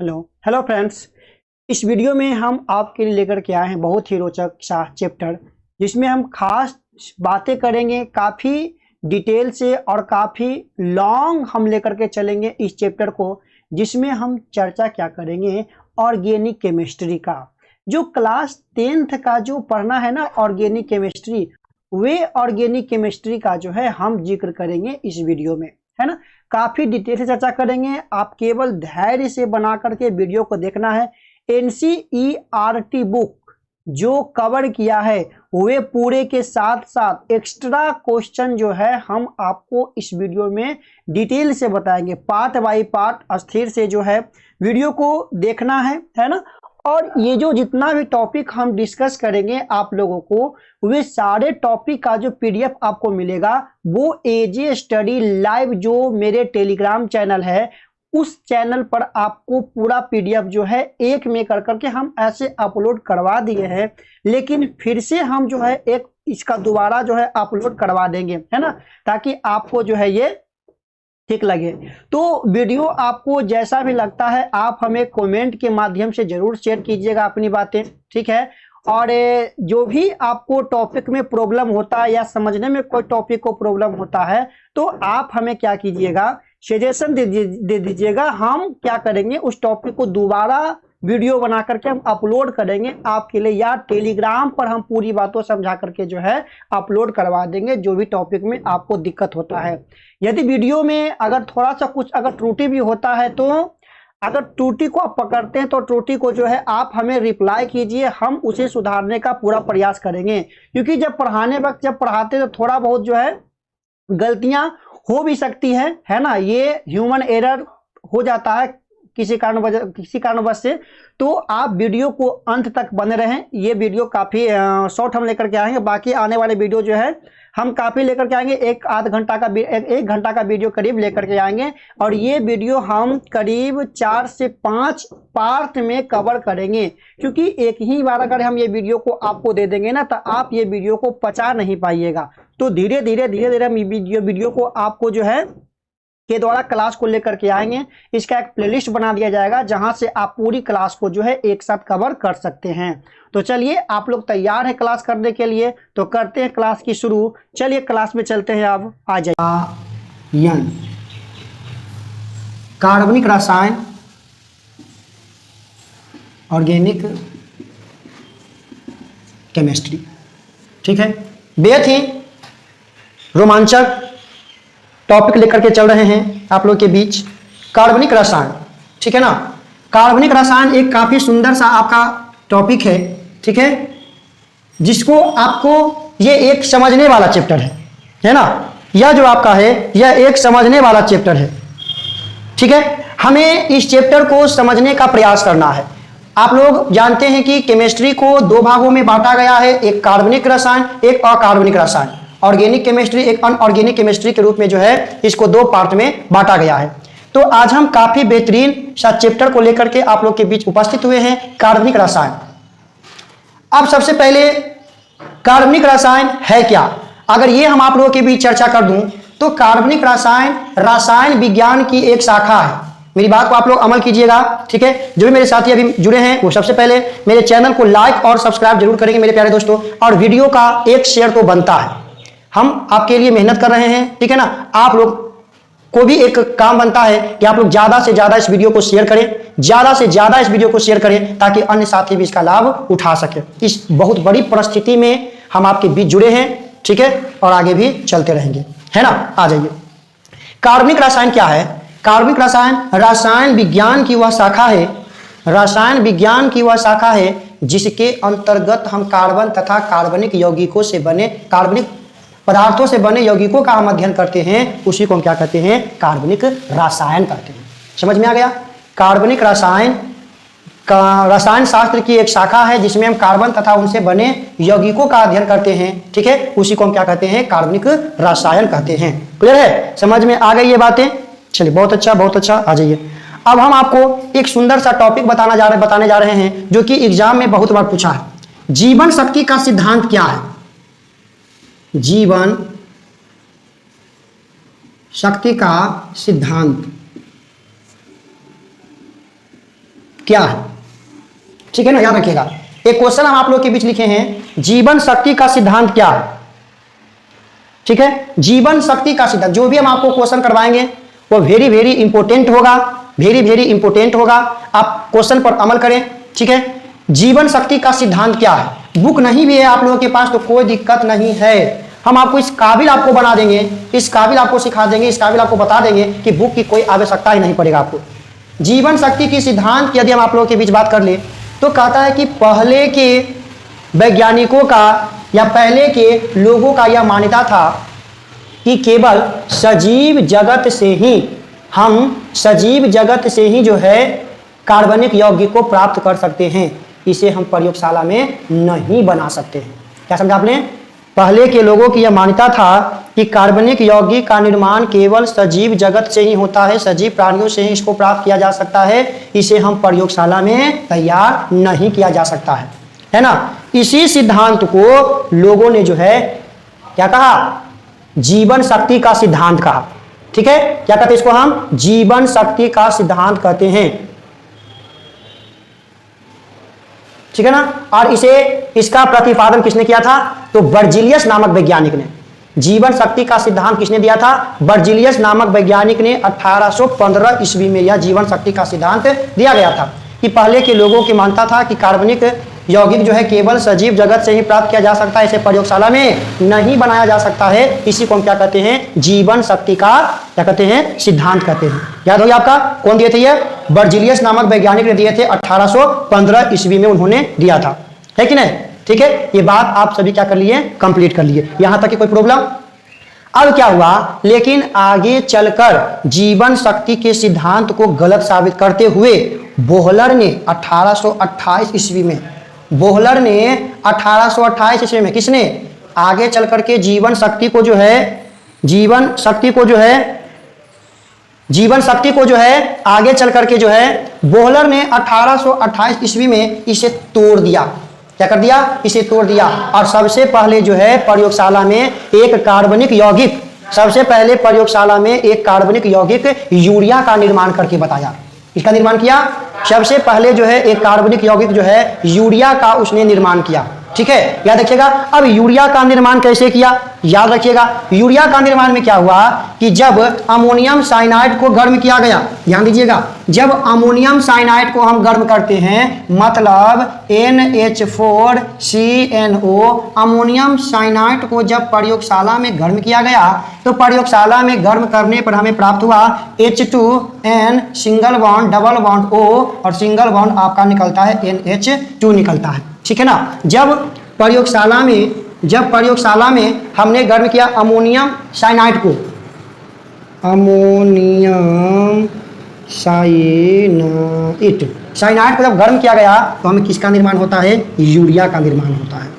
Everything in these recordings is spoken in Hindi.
Hello hello friends. इस वीडियो में हम आपके लिए लेकर के आए हैं बहुत ही रोचक सा चैप्टर, जिसमें हम खास बातें करेंगे। काफ़ी डिटेल से और काफ़ी लॉन्ग हम लेकर के चलेंगे इस चैप्टर को, जिसमें हम चर्चा क्या करेंगे ऑर्गेनिक केमिस्ट्री का। जो क्लास 10th का जो पढ़ना है ना ऑर्गेनिक केमिस्ट्री, वे ऑर्गेनिक केमिस्ट्री का जो है हम जिक्र करेंगे इस वीडियो में, है ना। काफी डिटेल से चर्चा करेंगे। आप केवल धैर्य से बना करके वीडियो को देखना है। एनसीईआरटी बुक जो कवर किया है वे पूरे के साथ साथ एक्स्ट्रा क्वेश्चन जो है हम आपको इस वीडियो में डिटेल से बताएंगे। पार्ट बाय पार्ट स्थिर से जो है वीडियो को देखना है ना। और ये जो जितना भी टॉपिक हम डिस्कस करेंगे आप लोगों को, वे सारे टॉपिक का जो पीडीएफ आपको मिलेगा वो एजे स्टडी लाइव जो मेरे टेलीग्राम चैनल है उस चैनल पर आपको पूरा पीडीएफ जो है एक में कर करके हम ऐसे अपलोड करवा दिए हैं, लेकिन फिर से हम जो है एक इसका दोबारा जो है अपलोड करवा देंगे, है ना, ताकि आपको जो है ये ठीक लगे। तो वीडियो आपको जैसा भी लगता है आप हमें कमेंट के माध्यम से जरूर शेयर कीजिएगा अपनी बातें, ठीक है। और जो भी आपको टॉपिक में प्रॉब्लम होता है या समझने में कोई टॉपिक को प्रॉब्लम होता है तो आप हमें क्या कीजिएगा, सजेशन दे दीजिएगा। हम क्या करेंगे उस टॉपिक को दोबारा वीडियो बना करके हम अपलोड करेंगे आपके लिए, या टेलीग्राम पर हम पूरी बातों समझा करके जो है अपलोड करवा देंगे जो भी टॉपिक में आपको दिक्कत होता है। यदि वीडियो में अगर थोड़ा सा कुछ अगर त्रुटि भी होता है तो अगर त्रुटि को आप पकड़ते हैं तो त्रुटि को जो है आप हमें रिप्लाई कीजिए, हम उसे सुधारने का पूरा प्रयास करेंगे। क्योंकि जब पढ़ाने वक्त जब पढ़ाते तो थोड़ा बहुत जो है गलतियां हो भी सकती है ना। ये ह्यूमन एरर हो जाता है किसी कारणवश से। तो आप वीडियो को अंत तक बने रहें। ये वीडियो काफ़ी शॉर्ट हम लेकर के आएंगे। बाकी आने वाले वीडियो जो है हम काफ़ी लेकर के आएंगे। एक घंटा का वीडियो करीब लेकर के आएंगे। और ये वीडियो हम करीब 4 से 5 पार्ट में कवर करेंगे, क्योंकि एक ही बार अगर हम ये वीडियो को आपको दे देंगे ना तो आप ये वीडियो को पचा नहीं पाइएगा। तो धीरे धीरे हम वीडियो को आपको जो है के द्वारा क्लास को लेकर के आएंगे। इसका एक प्लेलिस्ट बना दिया जाएगा जहां से आप पूरी क्लास को जो है एक साथ कवर कर सकते हैं। तो चलिए आप लोग तैयार हैं क्लास करने के लिए, तो करते हैं क्लास की शुरू। चलिए क्लास में चलते हैं। अब आ जाइए। कार्बनिक रसायन ऑर्गेनिक केमिस्ट्री, ठीक है। बेहद ही रोमांचक टॉपिक लेकर के चल रहे हैं आप लोग के बीच। कार्बनिक रसायन, ठीक है ना। कार्बनिक रसायन एक काफी सुंदर सा आपका टॉपिक है, ठीक है, जिसको आपको ये एक समझने वाला चैप्टर है ना। यह जो आपका है यह एक समझने वाला चैप्टर है, ठीक है। हमें इस चैप्टर को समझने का प्रयास करना है। आप लोग जानते हैं कि केमिस्ट्री को 2 भागों में बांटा गया है, एक कार्बनिक रसायन एक अकार्बनिक रसायन। ऑर्गेनिक केमिस्ट्री एक अनऑर्गेनिक केमिस्ट्री के रूप में जो है इसको 2 पार्ट में बांटा गया है। तो आज हम काफी बेहतरीन सा चैप्टर को लेकर के आप लोग के बीच उपस्थित हुए हैं, कार्बनिक रसायन। अब सबसे पहले कार्बनिक रसायन है क्या, अगर ये हम आप लोगों के बीच चर्चा कर दूं तो कार्बनिक रसायन रसायन विज्ञान की एक शाखा है। मेरी बात को आप लोग अमल कीजिएगा, ठीक है। जो भी मेरे साथी अभी जुड़े हैं वो सबसे पहले मेरे चैनल को लाइक और सब्सक्राइब जरूर करेंगे मेरे प्यारे दोस्तों, और वीडियो का एक शेयर तो बनता है। हम आपके लिए मेहनत कर रहे हैं, ठीक है ना। आप लोग को भी एक काम बनता है कि आप लोग ज्यादा से ज्यादा इस वीडियो को शेयर करें, ज्यादा से ज्यादा इस वीडियो को शेयर करें, ताकि अन्य साथी भी इसका लाभ उठा सके। इस बहुत बड़ी परिस्थिति में हम आपके बीच जुड़े हैं, ठीक है, और आगे भी चलते रहेंगे, है ना। आ जाइए। कार्बनिक रसायन क्या है। कार्बनिक रसायन रसायन विज्ञान की वह शाखा है, रसायन विज्ञान की वह शाखा है जिसके अंतर्गत हम कार्बन तथा कार्बनिक यौगिकों से बने कार्बनिक पदार्थों से बने यौगिकों का हम अध्ययन करते हैं। उसी को हम क्या कहते हैं, कार्बनिक रसायन कहते हैं। समझ में आ गया। कार्बनिक रसायन का रसायन शास्त्र की एक शाखा है जिसमें हम कार्बन तथा उनसे बने यौगिकों का अध्ययन करते हैं, ठीक है। उसी को हम क्या कहते हैं, कार्बनिक रसायन कहते हैं। क्लियर है, समझ में आ गई ये बातें। चलिए बहुत अच्छा बहुत अच्छा। आ जाइए। अब हम आपको एक सुंदर सा टॉपिक बताने जा रहे हैं जो कि एग्जाम में बहुत बार पूछा है। जीवन शक्ति का सिद्धांत क्या है। जीवन शक्ति का सिद्धांत। क्या है, ठीक है ना, याद रखिएगा। एक क्वेश्चन हम आप लोग के बीच लिखे हैं, जीवन शक्ति का सिद्धांत क्या है, ठीक है। जीवन शक्ति का सिद्धांत, जो भी हम आपको क्वेश्चन करवाएंगे वो वेरी वेरी इंपॉर्टेंट होगा, वेरी वेरी इंपॉर्टेंट होगा। आप क्वेश्चन पर अमल करें, ठीक है। जीवन शक्ति का सिद्धांत क्या है, बुक नहीं भी है आप लोगों के पास तो कोई दिक्कत नहीं है, हम आपको इस काबिल आपको बना देंगे, इस काबिल आपको सिखा देंगे, इस काबिल आपको बता देंगे कि बुक की कोई आवश्यकता ही नहीं पड़ेगा आपको। जीवन शक्ति की सिद्धांत की यदि हम आप लोगों के बीच बात कर ले तो कहता है कि पहले के वैज्ञानिकों का या पहले के लोगों का यह मान्यता था कि केवल सजीव जगत से ही हम सजीव जगत से ही जो है कार्बनिक यौगिक को प्राप्त कर सकते हैं, इसे हम प्रयोगशाला में नहीं बना सकते हैं। क्या समझा आपने? पहले के लोगों की यह मान्यता था कि कार्बनिक यौगिक का निर्माण केवल सजीव जगत से ही होता है, सजीव प्राणियों से ही इसको प्राप्त किया जा सकता है, इसे हम प्रयोगशाला में तैयार नहीं किया जा सकता है ना। इसी सिद्धांत को लोगों ने जो है क्या कहा, जीवन शक्ति का सिद्धांत कहा, ठीक है। क्या कहते हैं इसको, हम जीवन शक्ति का सिद्धांत कहते हैं, ठीक है ना। और इसका प्रतिपादन किसने किया था, तो बर्जिलियस नामक वैज्ञानिक ने। जीवन शक्ति का सिद्धांत किसने दिया था, बर्जिलियस नामक वैज्ञानिक ने 1815 ईस्वी में यह जीवन शक्ति का सिद्धांत दिया गया था कि पहले के लोगों की मानता था कि कार्बनिक यौगिक जो है केवल सजीव जगत से ही प्राप्त किया जा सकता है, इसे प्रयोगशाला में नहीं बनाया जा सकता है, इसी को हम क्या कहते हैं, जीवन शक्ति का क्या कहते हैं, सिद्धांत कहते हैं। याद हो गया आपका, कौन दिए थे ये, बर्जिलियस नामक वैज्ञानिक ने दिए थे, 1815 ईस्वी में उन्होंने दिया था, है कि नहीं, ठीक है। ये बात आप सभी क्या कर लिए, कंप्लीट कर लिए, यहां तक की कोई प्रॉब्लम। अब क्या हुआ, लेकिन आगे चलकर जीवन शक्ति के सिद्धांत को गलत साबित करते हुए बोहलर ने 1828 ईस्वी में, बोहलर ने 1828 ईस्वी में, किसने, आगे चल करके जीवन शक्ति को जो है आगे चल करके जो है बोहलर ने 1828 ईस्वी में इसे तोड़ दिया। क्या कर दिया, इसे तोड़ दिया। और सबसे पहले जो है प्रयोगशाला में एक कार्बनिक यौगिक, सबसे पहले प्रयोगशाला में एक कार्बनिक यौगिक यूरिया का निर्माण करके बताया। इसका निर्माण किया, सबसे पहले जो है एक कार्बनिक यौगिक जो है यूरिया का उसने निर्माण किया, ठीक है। याद रखिएगा। अब यूरिया का निर्माण कैसे किया, याद रखिएगा। यूरिया का निर्माण में क्या हुआ कि जब अमोनियम साइनाइड को गर्म किया गया, ध्यान दीजिएगा, जब अमोनियम साइनाइड को हम गर्म करते हैं, मतलब NH4CNO, अमोनियम साइनाइड को जब प्रयोगशाला में गर्म किया गया तो प्रयोगशाला में गर्म करने पर हमें प्राप्त हुआ H2N single bond double bond O और सिंगल बॉन्ड आपका निकलता है NH2 निकलता है, ठीक है ना। जब प्रयोगशाला में हमने गर्म किया अमोनियम साइनाइड को, अमोनियम साइनाइड को जब गर्म किया गया तो हमें किसका निर्माण होता है, यूरिया का निर्माण होता है,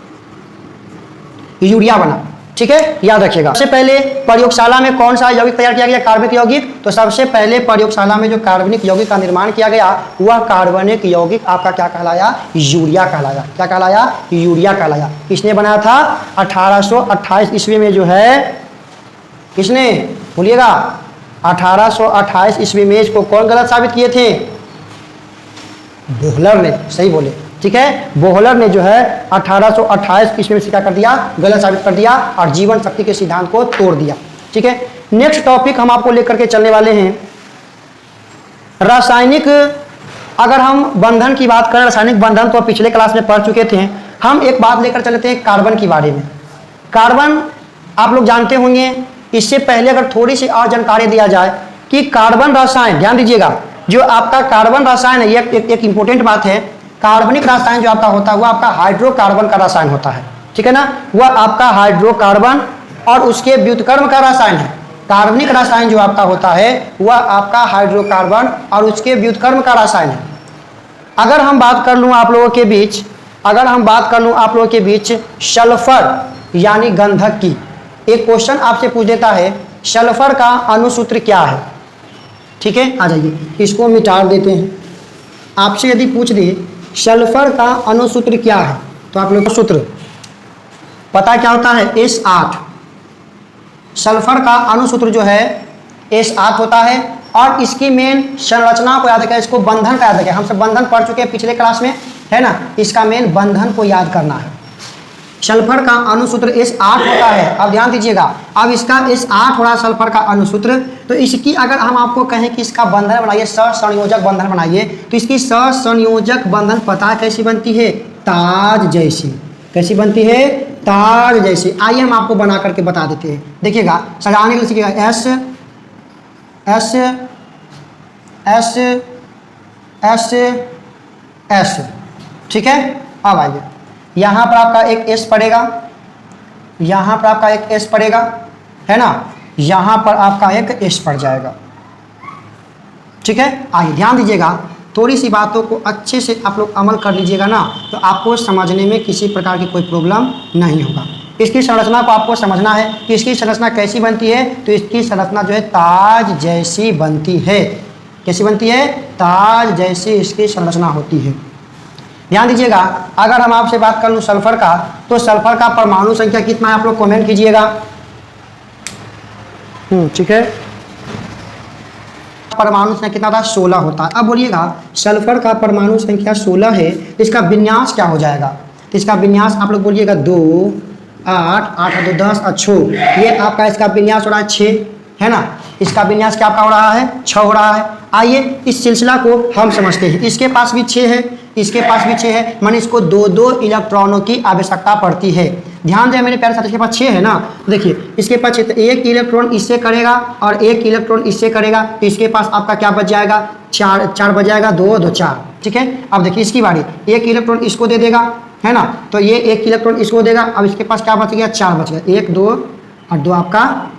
यूरिया बना, ठीक है। याद रखिएगा। सबसे पहले प्रयोगशाला में कौन सा यौगिक तैयार किया गया, कार्बनिक यौगिक। तो सबसे पहले प्रयोगशाला में जो कार्बनिक यौगिक का निर्माण किया गया वह कार्बनिक यौगिक आपका क्या कहलाया, यूरिया कहलाया। क्या कहलाया, यूरिया कहलाया। किसने बनाया था, 1828 ईस्वी में जो है, किसने, बोलिएगा, 1828 ईस्वी में। इसको कौन गलत साबित किए थे, बोहलर ने, सही बोले, ठीक है। बोहलर ने जो है 1828 ईस्वी में क्या कर दिया, गलत साबित कर दिया और जीवन शक्ति के सिद्धांत को तोड़ दिया, ठीक है। नेक्स्ट टॉपिक हम आपको लेकर के चलने वाले हैं रासायनिक। अगर हम बंधन की बात करें, रासायनिक बंधन तो पिछले क्लास में पढ़ चुके थे, हम एक बात लेकर चलते हैं कार्बन के बारे में। कार्बन आप लोग जानते होंगे, इससे पहले अगर थोड़ी सी और जानकारी दिया जाए कि कार्बन रसायन, ध्यान दीजिएगा, जो आपका कार्बन रसायन है, ये एक इंपॉर्टेंट बात है। कार्बनिक रसायन जो आपका होता है वह आपका हाइड्रोकार्बन का रसायन होता है, ठीक है ना। वह आपका हाइड्रोकार्बन और उसके व्युत्क्रम का रसायन है। कार्बनिक रसायन जो आपका होता है वह आपका हाइड्रोकार्बन और उसके व्युत्क्रम का रसायन है। अगर हम बात कर लूँ आप लोगों के बीच सल्फर यानी गंधक की, एक क्वेश्चन आपसे पूछ देता है सल्फर का अणुसूत्र क्या है, ठीक है। आ जाइए, इसको मिटा देते हैं। आपसे यदि पूछ दे सल्फर का अणुसूत्र क्या है तो आप लोग सूत्र पता क्या होता है, S8। सल्फर का अणुसूत्र जो है S8 होता है और इसकी मेन संरचना को याद रखें, इसको बंधन का याद रखें। हम सब बंधन पढ़ चुके हैं पिछले क्लास में, है ना। इसका मेन बंधन को याद करना है। सल्फर का अणुसूत्र S8 होता है। अब ध्यान दीजिएगा, अब इसका S8 हो रहा है सल्फर का अणुसूत्र। तो इसकी अगर हम आपको कहें कि इसका बंधन बनाइए, सहसंयोजक बंधन बनाइए, तो इसकी सहसंयोजक बंधन पता कैसी बनती है? ताज जैसी। कैसी बनती है? ताज जैसी। आइए हम आपको बना करके बता देते हैं। देखिएगा, सजाने के लिए सीखिएगा, S S S S S, ठीक है। अब आइए, यहाँ पर आपका एक एस पड़ेगा, यहाँ पर आपका एक एस पड़ेगा, है ना। यहाँ पर आपका एक एस पड़ जाएगा, ठीक है। आइए ध्यान दीजिएगा, थोड़ी सी बातों को अच्छे से आप लोग अमल कर लीजिएगा ना, तो आपको समझने में किसी प्रकार की कोई प्रॉब्लम नहीं होगा। इसकी संरचना को आपको समझना है कि इसकी संरचना कैसी बनती है। तो इसकी संरचना जो है ताज जैसी बनती है। कैसी बनती है? ताज जैसी इसकी संरचना होती है। ध्यान दीजिएगा, अगर हम आपसे बात कर लूँ सल्फर का, तो सल्फर का परमाणु संख्या कितना है आप लोग कमेंट कीजिएगा। ठीक है, परमाणु संख्या कितना था? 16 होता है। अब बोलिएगा, सल्फर का परमाणु संख्या 16 है, तो इसका विन्यास क्या हो जाएगा? तो इसका विन्यास आप लोग बोलिएगा 2 8 8 2 10 और 6। ये आपका इसका विन्यास हो रहा है 6, है ना। इसका विन्यास क्या आपका हो रहा है? 6 हो रहा है। आइए इस सिलसिला को हम समझते हैं। इसके पास भी 6 है, इसके पास भी 6 है, माने इसको 2-2 इलेक्ट्रॉनों की आवश्यकता पड़ती है। ध्यान दें मेरे प्यारे साथी, इसके पास 6 है ना। देखिए इसके पास 6, एक इलेक्ट्रॉन इससे करेगा और एक इलेक्ट्रॉन इससे करेगा, तो इसके पास आपका क्या बच जाएगा? 4 बच जाएगा, 2 2 4, ठीक है। अब देखिए इसकी बारी, एक इलेक्ट्रॉन इसको दे देगा, है ना, तो ये एक इलेक्ट्रॉन इसको देगा। अब इसके पास क्या बच गया? 4 बच गया। 1 2 और 2 आपका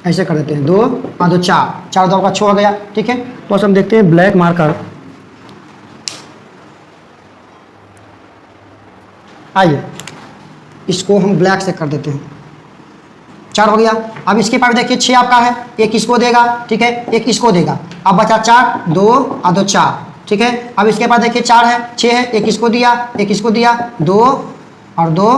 ऐसे कर देते हैं, 2 और 2 4, 4 2 आपका 6 हो गया, ठीक है। तो हम देखते हैं ब्लैक मार्कर। आइए इसको हम ब्लैक से कर देते हैं, 4 हो गया। अब इसके पास देखिए 6 आपका है, एक इसको देगा, ठीक है, एक इसको देगा। अब बचा 4, 2 और 2 4, ठीक है। अब इसके पास देखिए 4 है, 6 है, एक इसको दिया, एक इसको दिया, 2 और 2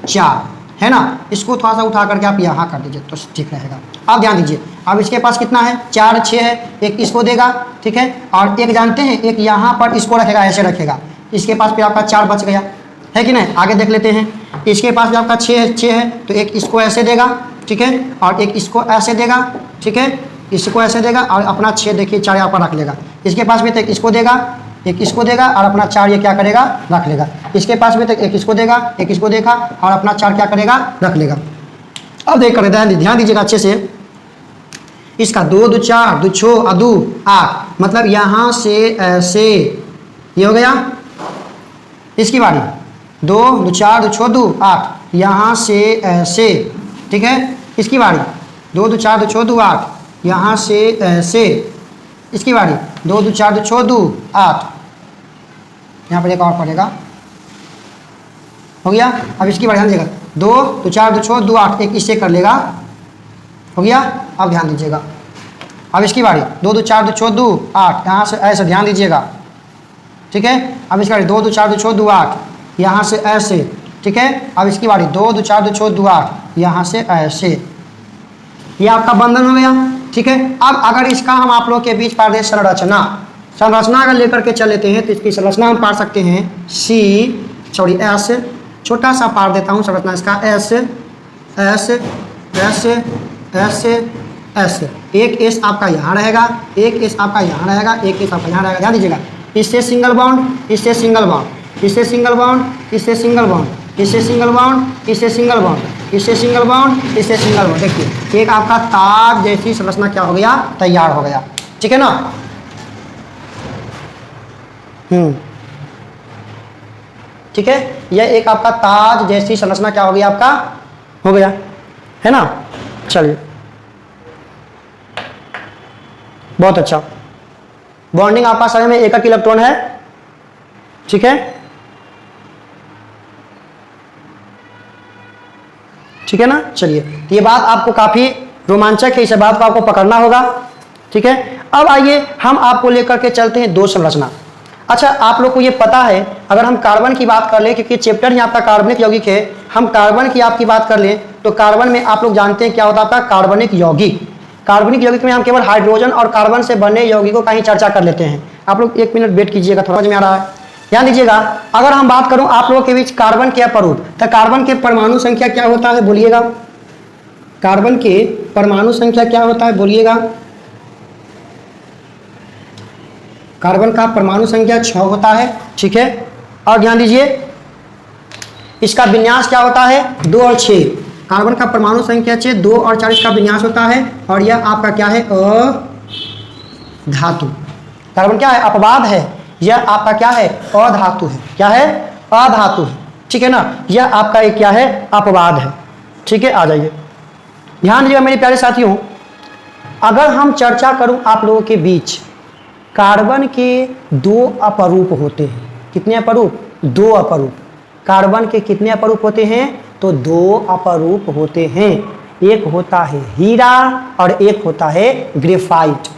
4, है ना। इसको थोड़ा सा उठा करके आप यहाँ कर दीजिए तो ठीक रहेगा। अब ध्यान दीजिए, अब इसके पास कितना है? 4 6 है, एक इसको देगा, ठीक है, और एक जानते हैं एक यहाँ पर इसको रखेगा, ऐसे रखेगा। इसके पास भी आपका 4 बच गया, है कि नहीं। आगे देख लेते हैं, इसके पास भी आपका 6 है, तो एक इसको ऐसे देगा, ठीक है, और एक इसको ऐसे देगा, ठीक है, इसको ऐसे देगा और अपना 6 देखिए 4 यहाँ पर रख लेगा। इसके पास भी तो एक इसको देगा, एक इसको देगा और अपना 4 ये क्या करेगा? रख लेगा। इसके पास भी तो एक इसको देगा, एक इसको देखा और अपना 4 क्या करेगा? रख लेगा। अब देख कर ध्यान दीजिएगा अच्छे से, इसका 2 2 4 2 6 और 2 8, मतलब यहाँ से ऐसे ये हो गया। इसकी बारी, 2 2 4 2 6 2 8, यहाँ से ऐसे, ठीक है। इसकी बारी, 2 2 4 2 6 2 8, यहाँ से ऐसे। इसकी बारी, 2 2 4 2 6 2 8, यहाँ पर एक और पड़ेगा, हो गया। अब इसकी बारी ध्यान दीजिएगा, 2 2 4 2 6 2 8, एक इससे कर लेगा, हो गया। अब ध्यान दीजिएगा, अब इसकी बारी, 2 2 4 2 6 2 8, यहाँ से ऐसे, ध्यान दीजिएगा, ठीक है। अब इसकी बारी 2 2 4 2 6 2 8, यहाँ से ऐसे, ठीक है। अब इसकी बारी 2 2 4 2 6 2 8, यहाँ से ऐसे। ये आपका बंधन हो गया, ठीक है। अब अगर इसका हम आप लोग के बीच पढ़ दें संरचना अगर लेकर के चल लेते हैं, तो इसकी संरचना हम पढ़ सकते हैं एस, छोटा सा पार देता हूँ संरचना इसका, S S S S S. एक एस आपका यहाँ रहेगा, एक एस आपका यहाँ रहेगा, एक एस आपका यहाँ रहेगा। ध्यान दीजिएगा, इससे सिंगल बॉन्ड, इससे सिंगल बॉन्ड, इससे सिंगल बॉन्ड, इससे सिंगल बॉन्ड, इससे सिंगल बॉन्ड, इससे सिंगल बॉन्ड, इससे सिंगल बॉन्ड, इससे सिंगल बॉन्ड। देखिए एक आपका ताज जैसी संरचना क्या हो गया? तैयार हो गया, ठीक है ना। ठीक है, यह एक आपका ताज जैसी संरचना क्या हो गया? आपका हो गया, है ना। चलिए बहुत अच्छा। बॉन्डिंग आपका समय में एक इलेक्ट्रॉन है, ठीक है, ठीक है ना। चलिए, तो ये बात आपको काफी रोमांचक है, इस बात को आपको पकड़ना होगा, ठीक है। अब आइए हम आपको लेकर के चलते हैं 2 संरचना। अच्छा, आप लोग को ये पता है, अगर हम कार्बन की बात कर लें, क्योंकि चैप्टर ही आपका कार्बनिक यौगिक है, हम कार्बन की आपकी बात कर लें, तो कार्बन में आप लोग जानते हैं क्या होता है आपका? कार्बनिक यौगिक। कार्बनिक यौगिक में हम केवल हाइड्रोजन और कार्बन से बने यौगिकों का ही चर्चा कर लेते हैं। आप लोग 1 मिनट वेट कीजिएगा, थोड़ा समझ में आ रहा है। ध्यान दीजिएगा, अगर हम बात करूं आप लोगों के बीच कार्बन के अपरूप, तो कार्बन के परमाणु संख्या क्या होता है बोलिएगा? कार्बन के परमाणु संख्या क्या होता है बोलिएगा? कार्बन का परमाणु संख्या 6 होता है, ठीक है। और ध्यान दीजिए इसका विन्यास क्या होता है? 2 और 6। कार्बन का परमाणु संख्या 6, 2 और 4 इसका विन्यास होता है। और यह आपका क्या है? अधातु। कार्बन क्या है? अपवाद है। यह आपका क्या है? अधातु है। क्या है? अधातु है, ठीक है ना। यह आपका एक क्या है? अपवाद है, ठीक है। आ जाइए, ध्यान दीजिएगा मेरे प्यारे साथियों, अगर हम चर्चा करूं आप लोगों के बीच, कार्बन के 2 अपरूप होते हैं। कितने अपरूप? 2 अपरूप। कार्बन के कितने अपरूप होते हैं? तो 2 अपरूप होते हैं। एक होता है हीरा और एक होता है ग्रेफाइट।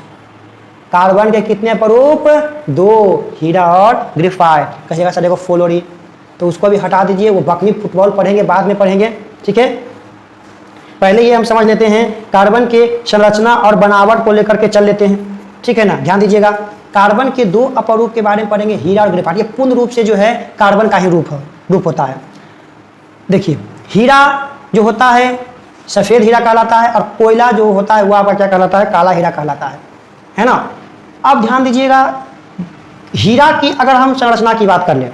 कार्बन के कितने अपरूप? 2, हीरा और ग्रेफाइट। कहिएगा सर देखो फ्लोरीन, तो उसको भी हटा दीजिए, वो बकनी फुटबॉल पढ़ेंगे, बाद में पढ़ेंगे, ठीक है। पहले ये हम समझ लेते हैं कार्बन के संरचना और बनावट को लेकर के चल लेते हैं, ठीक है ना। ध्यान दीजिएगा, कार्बन के 2 अपरूप के बारे में पढ़ेंगे, हीरा और ग्रेफाइट। ये पूर्ण रूप से जो है कार्बन का ही रूप होता है। देखिए, हीरा जो होता है सफ़ेद हीरा कहलाता है, और कोयला जो होता है वो आपका क्या कहलाता है? काला हीरा कहलाता है ना। अब ध्यान दीजिएगा, हीरा की अगर हम संरचना की बात कर लें,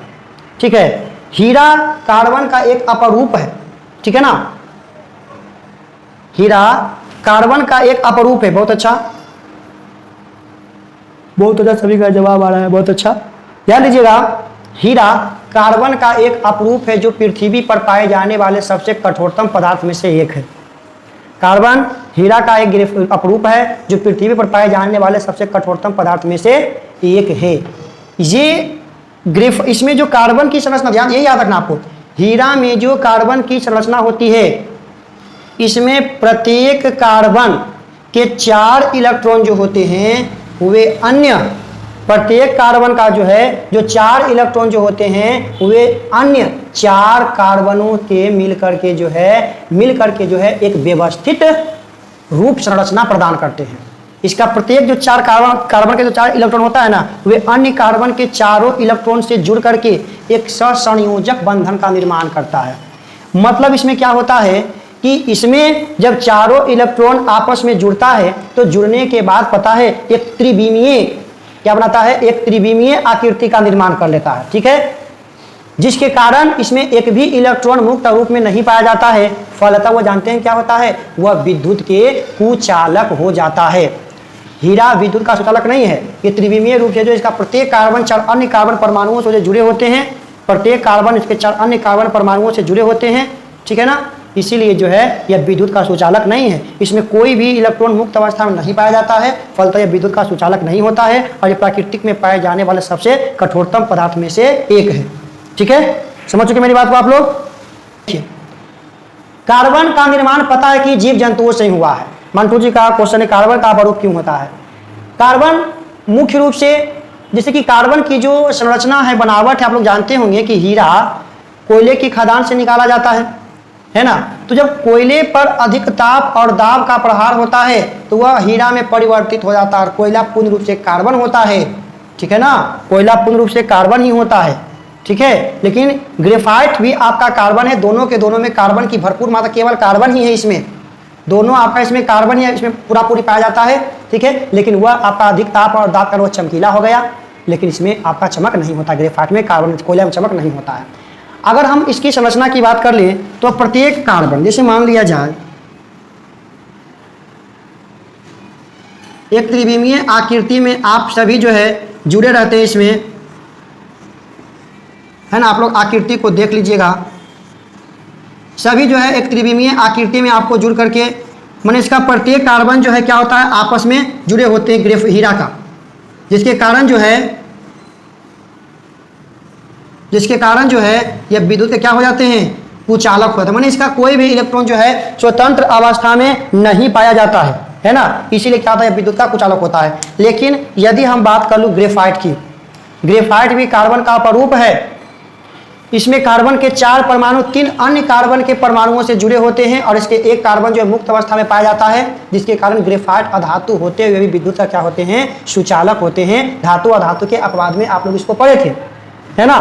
ठीक है, हीरा कार्बन का एक अपरूप है, ठीक है ना। हीरा कार्बन का एक अपरूप है। बहुत अच्छा, बहुत अच्छा, सभी का जवाब आ रहा है, बहुत अच्छा। ध्यान दीजिएगा, हीरा कार्बन का एक अपरूप है जो पृथ्वी पर पाए जाने वाले सबसे कठोरतम पदार्थ में से एक है। कार्बन हीरा का एक अपरूप है जो पृथ्वी पर पाए जाने वाले सबसे कठोरतम पदार्थ में से एक है। ये इसमें जो कार्बन की संरचना, ध्यान ये याद रखना आपको, हीरा में जो कार्बन की संरचना होती है, इसमें प्रत्येक कार्बन के 4 इलेक्ट्रॉन जो होते हैं वे अन्य, प्रत्येक कार्बन का जो है जो 4 इलेक्ट्रॉन जो होते हैं वे अन्य 4 कार्बनों के मिलकर के जो है एक व्यवस्थित रूप संरचना प्रदान करते हैं। इसका प्रत्येक जो 4 कार्बन के जो 4 इलेक्ट्रॉन होता है ना, वे अन्य कार्बन के चारों इलेक्ट्रॉन से जुड़ करके एक सहसंयोजक बंधन का निर्माण करता है। मतलब इसमें क्या होता है कि इसमें जब चारों इलेक्ट्रॉन आपस में जुड़ता है तो जुड़ने के बाद पता है एक त्रिविमीय क्या बनाता है? एक त्रिविमीय आकृति का निर्माण कर लेता है, ठीक है, जिसके कारण इसमें एक भी इलेक्ट्रॉन मुक्त रूप में नहीं पाया जाता है। फलतः वो जानते हैं क्या होता है? वह विद्युत के कुचालक हो जाता है। हीरा विद्युत का सुचालक नहीं है। ये त्रिविमीय रूप से जो इसका प्रत्येक कार्बन 4 अन्य कार्बन परमाणुओं से जुड़े होते हैं, प्रत्येक कार्बन इसके 4 अन्य कार्बन परमाणुओं से जुड़े होते हैं, ठीक है ना। इसीलिए जो है यह विद्युत का सुचालक नहीं है। इसमें कोई भी इलेक्ट्रॉन मुक्त अवस्था में नहीं पाया जाता है, फलतः यह विद्युत का सुचालक नहीं होता है, और यह प्राकृतिक में पाए जाने वाले सबसे कठोरतम पदार्थ में से एक है, ठीक है। समझ चुके मेरी बात को आप लोग? कार्बन का निर्माण पता है कि जीव जंतुओं से ही हुआ है। मंटू जी का क्वेश्चन है, कार्बन का अपरूप क्यों होता है? कार्बन मुख्य रूप से, जैसे कि कार्बन की जो संरचना है, बनावट है, आप लोग जानते होंगे कि हीरा कोयले की खदान से निकाला जाता है ना। तो जब कोयले पर अधिक ताप और दाब का प्रहार होता है तो वह हीरा में परिवर्तित हो जाता है, और कोयला पूर्ण रूप से कार्बन होता है, ठीक है ना। कोयला पूर्ण रूप से कार्बन ही होता है, ठीक है। लेकिन ग्रेफाइट भी आपका कार्बन है। दोनों के दोनों में कार्बन की भरपूर मात्रा, केवल कार्बन ही है इसमें, दोनों आपका इसमें कार्बन ही है, इसमें पूरी पाया जाता है, ठीक है। लेकिन वह आपका अधिक ताप और दाब का वह चमकीला हो गया, लेकिन इसमें आपका चमक नहीं होता। ग्रेफाइट में, कार्बन कोयला में चमक नहीं होता है। अगर हम इसकी संरचना की बात कर लें तो प्रत्येक कार्बन, जैसे मान लिया जाए एक त्रिविमीय आकृति में आप सभी जो है जुड़े रहते हैं इसमें, है ना। आप लोग आकृति को देख लीजिएगा, सभी जो है एक त्रिविमीय आकृति में आपको जुड़ करके, माने इसका प्रत्येक कार्बन जो है क्या होता है? आपस में जुड़े होते हैं हीरा का, जिसके कारण जो है यह विद्युत के क्या हो जाते हैं? कुचालक होता है। माने इसका कोई भी इलेक्ट्रॉन जो है स्वतंत्र अवस्था में नहीं पाया जाता है ना। इसीलिए क्या होता है? विद्युत का कुचालक होता है। लेकिन यदि हम बात कर लूँ ग्रेफाइट की, ग्रेफाइट भी कार्बन का अपरूप है, इसमें कार्बन के 4 परमाणु 3 अन्य कार्बन के परमाणुओं से जुड़े होते हैं और इसके एक कार्बन जो है मुक्त अवस्था में पाया जाता है, जिसके कारण ग्रेफाइट अधातु होते हुए भी विद्युत का क्या होते हैं, सुचालक होते हैं। धातु अधातु के अपवाद में आप लोग इसको पढ़े थे, है ना।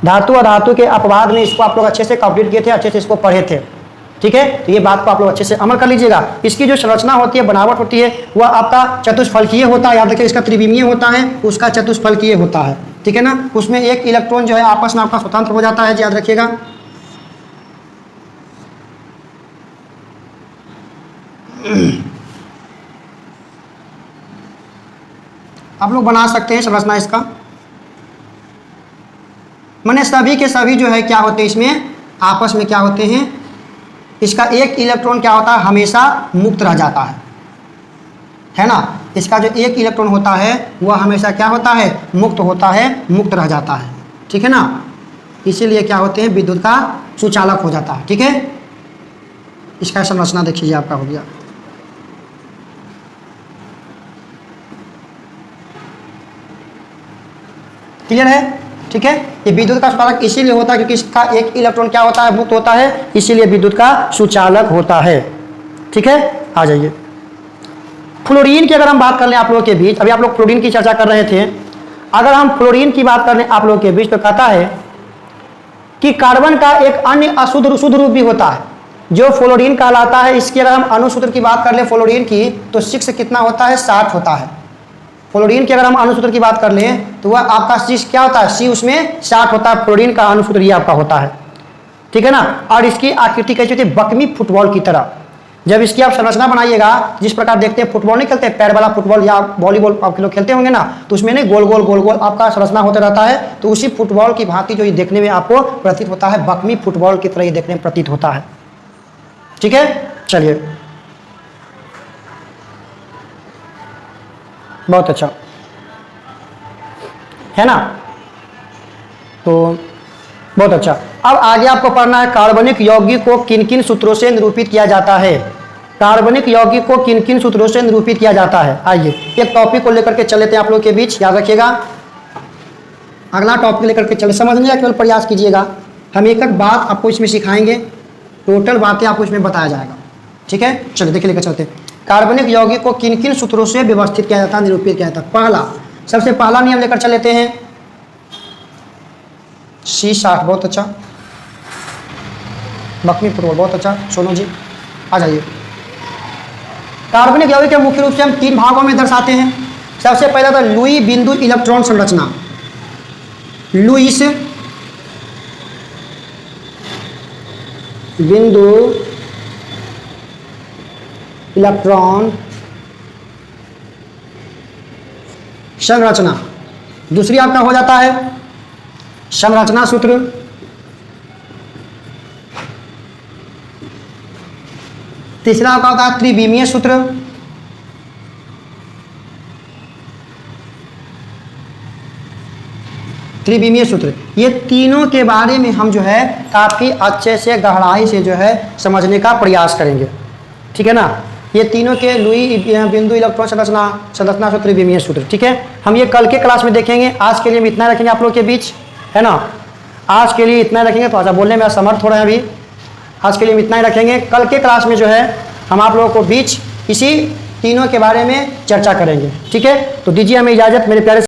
धातु अधातु के अपवाद में इसको आप लोग अच्छे से कंप्लीट किए थे, अच्छे से इसको पढ़े थे, ठीक है। तो ये बात को आप लोग अच्छे से अमल कर लीजिएगा। इसकी जो संरचना होती है, बनावट होती है, वह आपका चतुष्फलकीय होता है। याद रखिए, इसका त्रिविमीय होता है, उसका चतुष्फलकीय होता है, ठीक है ना। उसमें एक इलेक्ट्रॉन जो है आपस में आपका स्वतंत्र हो जाता है, याद रखिएगा। आप लोग बना सकते हैं संरचना इसका, माने सभी के सभी जो है क्या होते हैं, इसमें आपस में क्या होते हैं, इसका एक इलेक्ट्रॉन क्या होता है, हमेशा मुक्त रह जाता है ना। इसका जो एक इलेक्ट्रॉन होता है वह हमेशा क्या होता है, मुक्त होता है, मुक्त रह जाता है, ठीक है ना। इसीलिए क्या होते हैं, विद्युत का सुचालक हो जाता है, ठीक है। इसका संरचना देखिए आपका हो गया। क्लियर है, ठीक है। ये विद्युत का सुचालक इसीलिए होता है क्योंकि इसका एक इलेक्ट्रॉन क्या होता है, मुक्त होता है, इसीलिए विद्युत का सुचालक होता है, ठीक है। आ जाइए, फ्लोरीन की अगर हम बात कर लें आप लोगों के बीच, अभी आप लोग फ्लोरीन की चर्चा कर रहे थे, अगर हम फ्लोरीन की बात कर लें आप लोगों के बीच, तो कहता है कि कार्बन का एक अन्य अशुद्ध शुद्ध रूप भी होता है जो फ्लोरीन कहलाता है। इसकी अगर हम अणुसूत्र की बात कर लें फ्लोरीन की, तो 6 कितना होता है, 60 होता है। फ्लोरीन की अगर हम अणुसूत्र की बात कर लें तो वह आपका सी क्या होता है, सी उसमें 60 होता है। फ्लोरीन का अणुसूत्र ये आपका होता है, ठीक है ना। और इसकी आकृति कैसी होती है, बकमी फुटबॉल की तरह। जब इसकी आप संरचना बनाइएगा, जिस प्रकार देखते हैं फुटबॉल नहीं खेलते, पैर वाला फुटबॉल या वॉलीबॉल आप लोग खेलते होंगे ना, तो उसमें नहीं गोल गोल गोल गोल आपका संरचना होता रहता है। तो उसी फुटबॉल की भांति जो ये देखने में आपको प्रतीत होता है, बकमी फुटबॉल की तरह ये देखने में प्रतीत होता है, ठीक है। चलिए, बहुत अच्छा है ना, तो बहुत अच्छा। अब आगे आपको पढ़ना है कार्बनिक यौगिक को किन किन सूत्रों से निरूपित किया जाता है। कार्बनिक यौगिक को किन किन सूत्रों से निरूपित किया जाता है। आइए एक टॉपिक को लेकर के चल लेते हैं आप लोगों के बीच, याद रखिएगा। अगला टॉपिक लेकर के चले, समझने का केवल प्रयास कीजिएगा। हम एक एक बात आपको इसमें सिखाएंगे, टोटल बातें आपको इसमें बताया जाएगा, ठीक है। चलिए देखिए, लेकर चलते हैं। कार्बनिक यौगिक को किन किन सूत्रों से व्यवस्थित किया जाता है, निरूपित किया जाता है। पहला, सबसे पहला नियम लेकर चल लेते हैं, C60। बहुत अच्छा, बकमी फुटबॉल, बहुत अच्छा। सोनू जी आ जाइए। कार्बनिक यौगिक के मुख्य रूप से हम 3 भागों में दर्शाते हैं। सबसे पहला था लुई बिंदु इलेक्ट्रॉन संरचना। लुईस बिंदु इलेक्ट्रॉन संरचना। दूसरी आपका हो जाता है संरचना सूत्र। तीसरा आपका होता है त्रिविमीय सूत्र। त्रिविमीय सूत्र, ये तीनों के बारे में हम जो है काफ़ी अच्छे से गहराई से जो है समझने का प्रयास करेंगे, ठीक है ना। ये तीनों के लुई बिंदु इलेक्ट्रॉन संरचना सूत्र, त्रिविमीय सूत्र, ठीक है। हम ये कल के क्लास में देखेंगे। आज के लिए हम इतना रखेंगे आप लोग के बीच, है ना। आज के लिए इतना रखेंगे, तो अच्छा बोलने में असमर्थ हो रहे हैं अभी। आज के लिए हम इतना ही रखेंगे। कल के क्लास में जो है हम आप लोगों को बीच इसी तीनों के बारे में चर्चा करेंगे, ठीक है। तो दीजिए हमें इजाज़त मेरे प्यारे